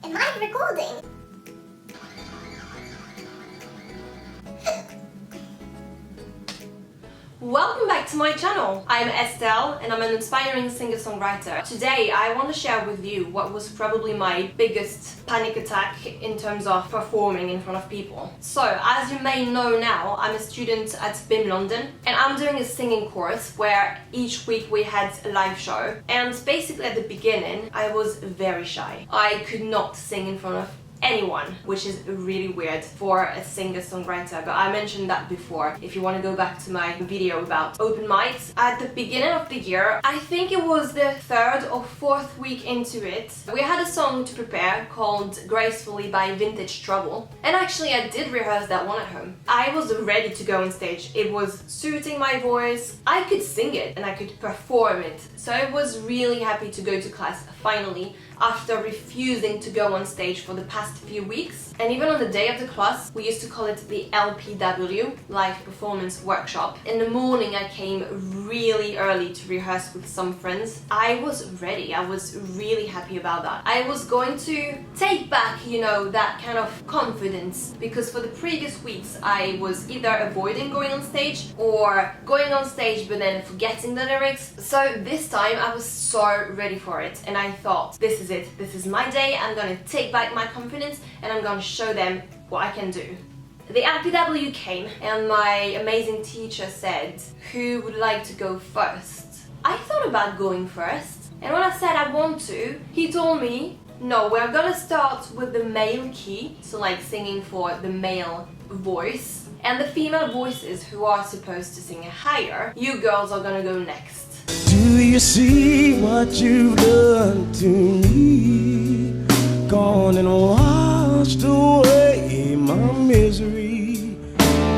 Am I recording? Welcome back to my channel. I'm Estelle and I'm an inspiring singer-songwriter. Today I want to share with you what was probably my biggest panic attack in terms of performing in front of people. So, as you may know now, I'm a student at BIMM London and I'm doing a singing course where each week we had a live show. And basically at the beginning I was very shy. I could not sing in front of anyone, which is really weird for a singer-songwriter, but I mentioned that before. If you want to go back to my video about open mics, at the beginning of the year, I think it was the third or fourth week into it, we had a song to prepare called Gracefully by Vintage Trouble, and actually I did rehearse that one at home. I was ready to go on stage. It was suiting my voice. I could sing it and I could perform it, so I was really happy to go to class finally, after refusing to go on stage for the past few weeks. And even on the day of the class, we used to call it the LPW, Live Performance Workshop. In the morning I came really early to rehearse with some friends. I was ready, I was really happy about that. I was going to take back, that kind of confidence, because for the previous weeks I was either avoiding going on stage or going on stage but then forgetting the lyrics. So this time I was so ready for it and I thought, this is it. This is my day. I'm gonna take back my confidence and I'm gonna show them what I can do. The LPW came and my amazing teacher said, who would like to go first? I thought about going first, and when I said I want to, he told me, no, we're gonna start with the male key, so like singing for the male voice, and the female voices who are supposed to sing higher, you girls are gonna go next. Do you see what you've done to me? Gone and washed away my misery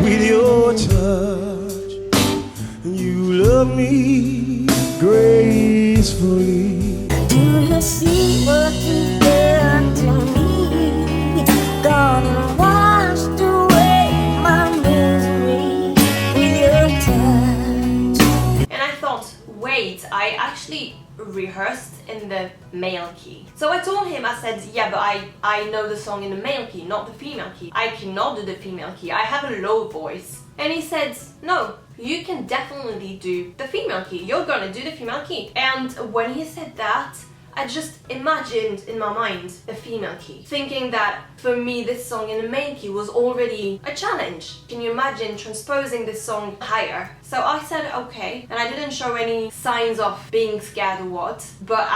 with your touch. You love me gracefully. Do you see what you've done to me? Gone and washed away my misery with your touch. And I thought, wait, I actually rehearsed in the male key. So I told him, I said, yeah, but I know the song in the male key, not the female key. I cannot do the female key. I have a low voice. And he said, no, you can definitely do the female key. You're gonna do the female key. And when he said that, I just imagined in my mind the female key, thinking that for me this song in the main key was already a challenge. Can you imagine transposing this song higher? So I said okay, and I didn't show any signs of being scared or what, but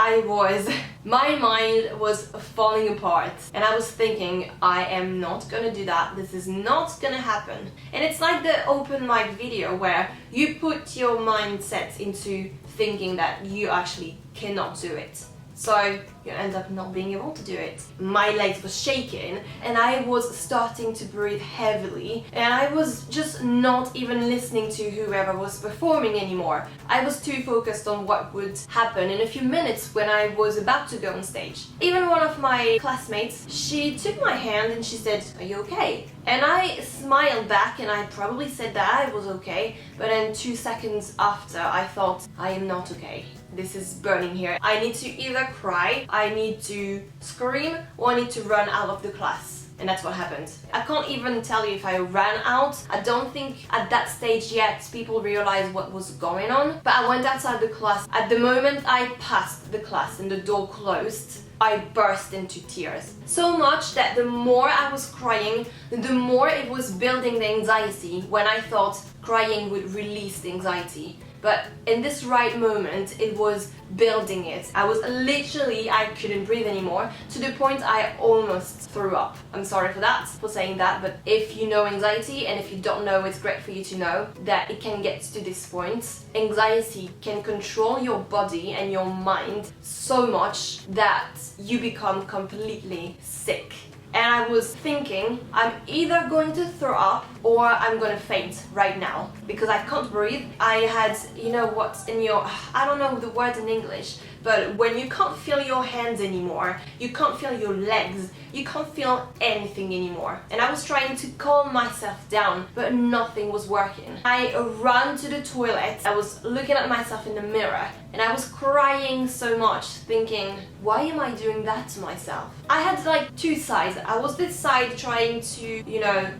my mind was falling apart and I was thinking, I am not gonna do that, this is not gonna happen. And it's like the open mic video where you put your mindset into thinking that you actually cannot do it. So you end up not being able to do it. My legs were shaking and I was starting to breathe heavily and I was just not even listening to whoever was performing anymore. I was too focused on what would happen in a few minutes when I was about to go on stage. Even one of my classmates, she took my hand and she said, are you okay? And I smiled back and I probably said that I was okay, but then 2 seconds after I thought, I am not okay. This is burning here. I need to either cry, I need to scream, or I need to run out of the class. And that's what happened. I can't even tell you if I ran out. I don't think at that stage yet people realized what was going on. But I went outside the class. At the moment I passed the class and the door closed, I burst into tears. So much that the more I was crying, the more it was building the anxiety when I thought crying would release the anxiety. But in this right moment, it was building it. I couldn't breathe anymore, to the point I almost threw up. I'm sorry for saying that, but if you know anxiety, and if you don't know, it's great for you to know that it can get to this point. Anxiety can control your body and your mind so much that you become completely sick. And I was thinking, I'm either going to throw up or I'm gonna faint right now because I can't breathe. I had, I don't know the word in English, But when you can't feel your hands anymore, you can't feel your legs, you can't feel anything anymore. And I was trying to calm myself down, but nothing was working. I ran to the toilet, I was looking at myself in the mirror, and I was crying so much, thinking, why am I doing that to myself? I had like two sides. I was this side trying to,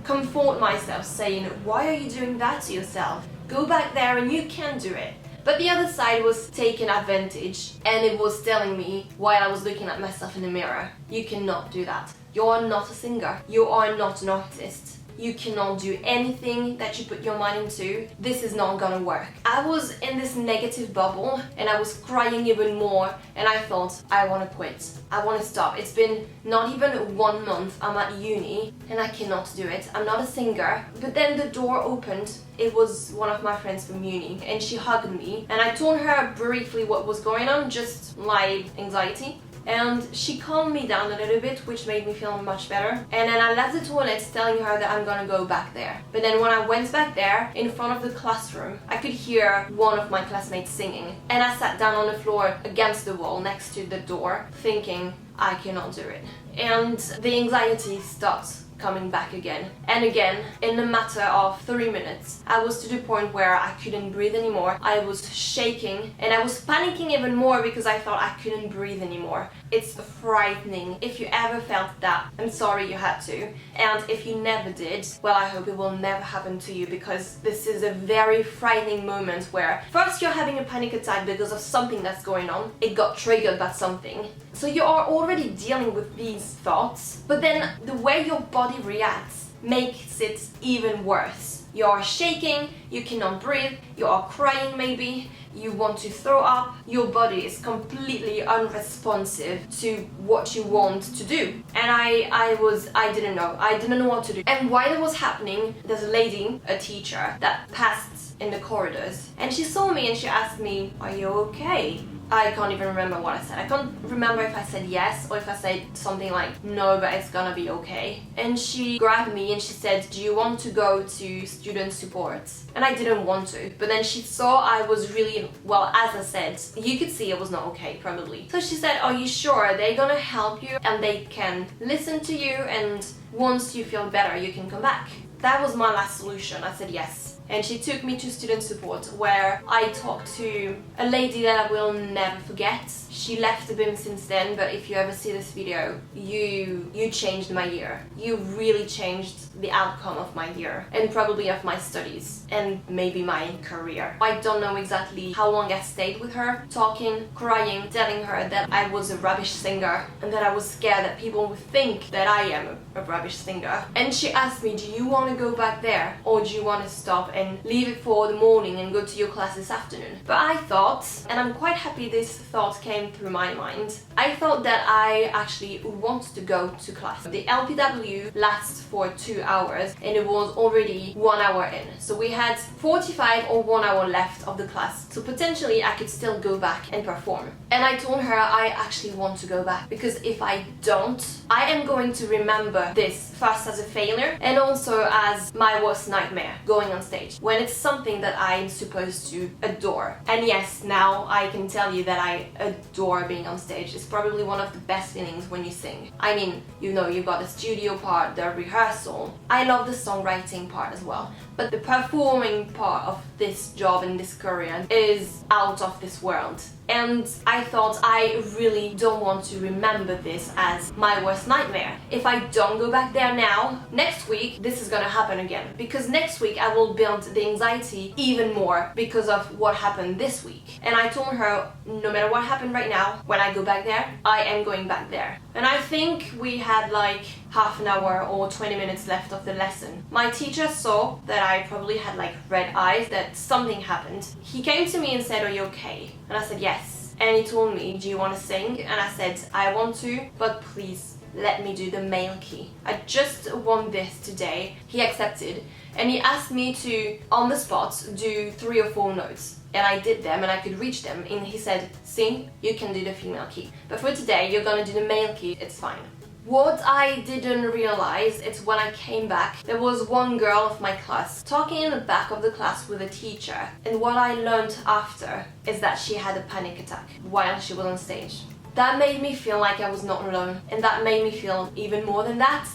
comfort myself, saying, why are you doing that to yourself? Go back there and you can do it. But the other side was taking advantage, and it was telling me while I was looking at myself in the mirror, you cannot do that. You are not a singer. You are not an artist. You cannot do anything that you put your mind into. This is not gonna work. I was in this negative bubble and I was crying even more, and I thought, I wanna quit. I wanna stop. It's been not even 1 month I'm at uni and I cannot do it. I'm not a singer. But then the door opened. It was one of my friends from uni and she hugged me, and I told her briefly what was going on, just my anxiety. And she calmed me down a little bit, which made me feel much better. And then I left the toilet telling her that I'm gonna go back there. But then when I went back there, in front of the classroom, I could hear one of my classmates singing. And I sat down on the floor against the wall next to the door, thinking, I cannot do it. And the anxiety starts coming back again and again. In a matter of 3 minutes, I was to the point where I couldn't breathe anymore. I was shaking and I was panicking even more because I thought I couldn't breathe anymore. It's frightening. If you ever felt that, I'm sorry you had to. And if you never did, well, I hope it will never happen to you, because this is a very frightening moment where first you're having a panic attack because of something that's going on. It got triggered by something. So you are already dealing with these thoughts, but then the way your body reacts makes it even worse. You are shaking, you cannot breathe, you are crying maybe, you want to throw up, your body is completely unresponsive to what you want to do. And I didn't know what to do. And while it was happening, there's a lady, a teacher, that passed in the corridors, and she saw me and she asked me, are you okay? I can't even remember what I said. I can't remember if I said yes or if I said something like, no, but it's gonna be okay. And she grabbed me and she said, do you want to go to student support? And I didn't want to, but then she saw I was really, well, as I said, you could see it was not okay, probably. So she said, are you sure they're gonna help you and they can listen to you, and once you feel better, you can come back? That was my last solution. I said yes. And she took me to student support, where I talked to a lady that I will never forget. She left the BIMM since then, but if you ever see this video, you changed my year. You really changed the outcome of my year, and probably of my studies, and maybe my career. I don't know exactly how long I stayed with her, talking, crying, telling her that I was a rubbish singer, and that I was scared that people would think that I am a rubbish singer. And she asked me, do you want to go back there, or do you want to stop and leave it for the morning and go to your class this afternoon? But I thought, and I'm quite happy this thought came through my mind, I thought that I actually want to go to class. The LPW lasts for 2 hours and it was already 1 hour in. So we had 45 or 1 hour left of the class. So potentially I could still go back and perform. And I told her I actually want to go back, because if I don't, I am going to remember this first as a failure and also as my worst nightmare, going on stage, when it's something that I'm supposed to adore. And yes, now I can tell you that I adore being on stage. It's probably one of the best feelings when you sing. I mean, you've got the studio part, the rehearsal. I love the songwriting part as well. But the performing part of this job and this career is out of this world. And I thought, I really don't want to remember this as my worst nightmare. If I don't go back there now, next week this is gonna happen again, because next week I will build the anxiety even more because of what happened this week. And I told her, no matter what happened right now, when I go back there, I am going back there. And I think we had like half an hour or 20 minutes left of the lesson. My teacher saw that I probably had like red eyes, that something happened. He came to me and said, are you okay? And I said yes. And he told me, do you want to sing? And I said, I want to, but please let me do the male key. I just want this today. He accepted, and he asked me to, on the spot, do 3 or 4 notes. And I did them and I could reach them, and he said, sing, you can do the female key. But for today, you're gonna do the male key, it's fine. What I didn't realize is when I came back, there was one girl of my class talking in the back of the class with a teacher, and what I learned after is that she had a panic attack while she was on stage. That made me feel like I was not alone, and that made me feel even more than that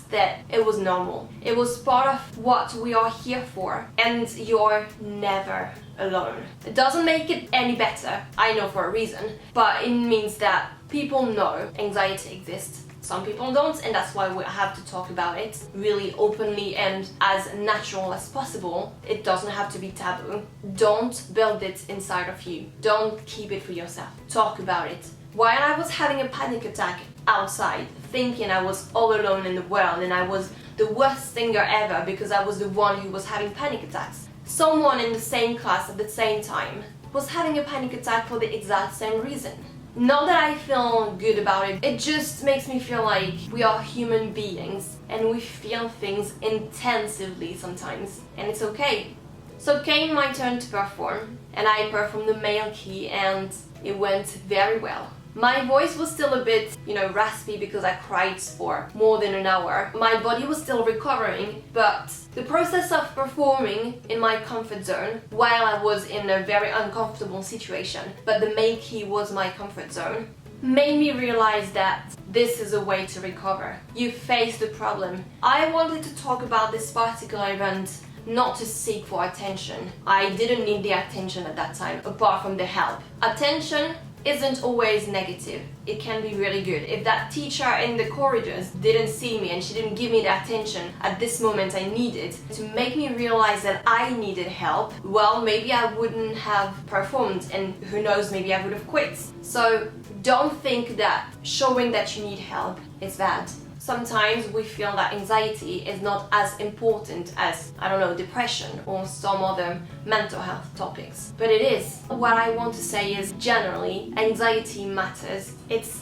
it was normal. It was part of what we are here for, and you're never alone. It doesn't make it any better, I know for a reason, but it means that people know anxiety exists. Some people don't, and that's why we have to talk about it really openly and as natural as possible. It doesn't have to be taboo. Don't build it inside of you. Don't keep it for yourself. Talk about it. While I was having a panic attack outside, thinking I was all alone in the world and I was the worst singer ever because I was the one who was having panic attacks, someone in the same class at the same time was having a panic attack for the exact same reason. Not that I feel good about it, it just makes me feel like we are human beings and we feel things intensively sometimes, and it's okay. So came my turn to perform, and I performed the male key and it went very well. My voice was still a bit, raspy because I cried for more than an hour. My body was still recovering, but the process of performing in my comfort zone while I was in a very uncomfortable situation, but the main key was my comfort zone, made me realize that this is a way to recover. You face the problem. I wanted to talk about this particular event not to seek for attention. I didn't need the attention at that time, apart from the help. Attention isn't always negative. It can be really good. If that teacher in the corridors didn't see me and she didn't give me the attention at this moment I needed to make me realize that I needed help, well, maybe I wouldn't have performed, and who knows, maybe I would have quit. So don't think that showing that you need help is bad. Sometimes we feel that anxiety is not as important as, depression or some other mental health topics. But it is. What I want to say is, generally, anxiety matters. It's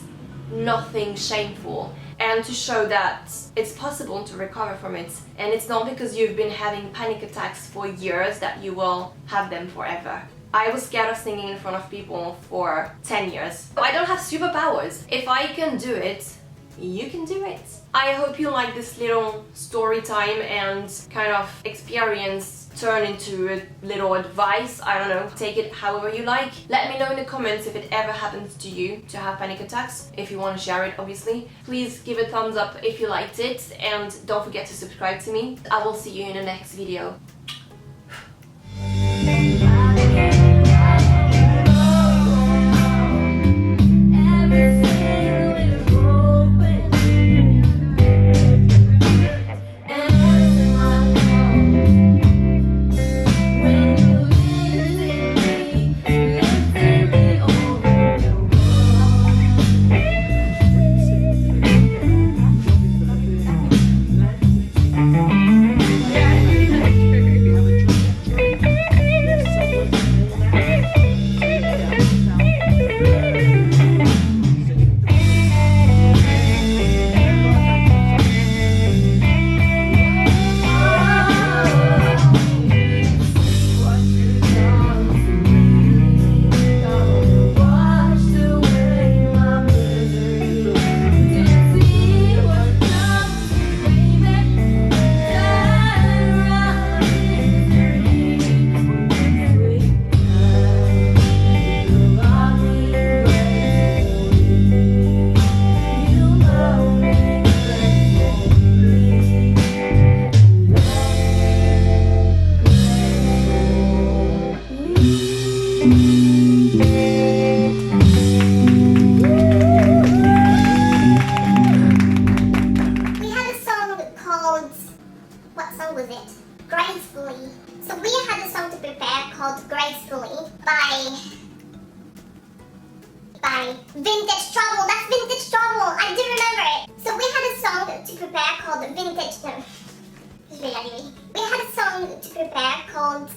nothing shameful. And to show that it's possible to recover from it. And it's not because you've been having panic attacks for years that you will have them forever. I was scared of singing in front of people for 10 years. I don't have superpowers. If I can do it, you can do it. I hope you like this little story time and kind of experience turn into a little advice. I don't know, take it however you like. Let me know in the comments if it ever happens to you to have panic attacks, if you want to share it obviously. Please give a thumbs up if you liked it, and don't forget to subscribe to me. I will see you in the next video. Gracefully. So we had a song to prepare called Gracefully by Vintage Trouble. That's Vintage Trouble. I do remember it. So we had a song to prepare called Vintage. No, we had a song to prepare called